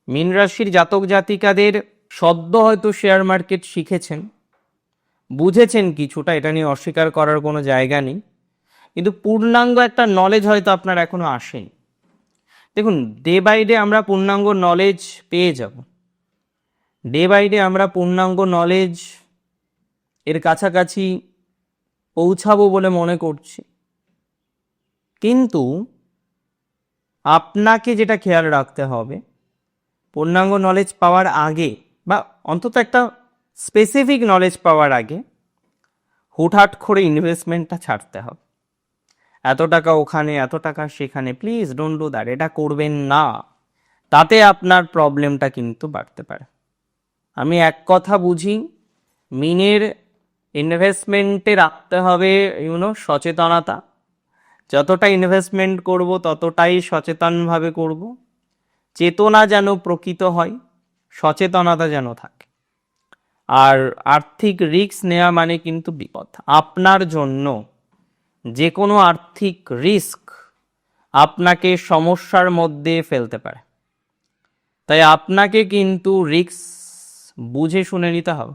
মীন রাশির জাতক জাতিকাদের সদ্য হয়তো শেয়ার মার্কেট শিখেছেন, বুঝেছেন কিছুটা, এটা নিয়ে অস্বীকার করার কোনো জায়গা নেই, কিন্তু পূর্ণাঙ্গ একটা নলেজ হয়তো আপনার এখনো আসেনি। দেখুন, ডে বাই ডে আমরা পূর্ণাঙ্গ নলেজ পেয়ে যাব, ডে বাই ডে আমরা পূর্ণাঙ্গ নলেজ এর কাছাকাছি পৌঁছাবো বলে মনে করছি। কিন্তু আপনাকে যেটা খেয়াল রাখতে হবে, পূর্ণাঙ্গ নলেজ পাওয়ার আগে বা অন্তত একটা স্পেসিফিক নলেজ পাওয়ার আগে হুটহাট করে ইনভেস্টমেন্টটা ছাড়তে হবে। এত টাকা ওখানে, এত টাকা সেখানে, প্লিজ ডোন্ট ডু দ্যাট, এটা করবেন না। তাতে আপনার প্রবলেমটা কিন্তু বাড়তে পারে। আমি এক কথা বুঝি, মিনের ইনভেস্টমেন্টে রাখতে হবে সচেতনতা। যতটা ইনভেস্টমেন্ট করব ততটাই সচেতনভাবে করব, চেতনা যেন প্রকৃত হয়, সচেতনতা যেন থাকে। আর আর্থিক রিস্ক নেওয়া মানে কিন্তু বিপদ। আপনার জন্য যে কোনো আর্থিক রিস্ক আপনাকে সমস্যার মধ্যে ফেলতে পারে, তাই আপনাকে কিন্তু রিস্ক বুঝে শুনে নিতে হবে।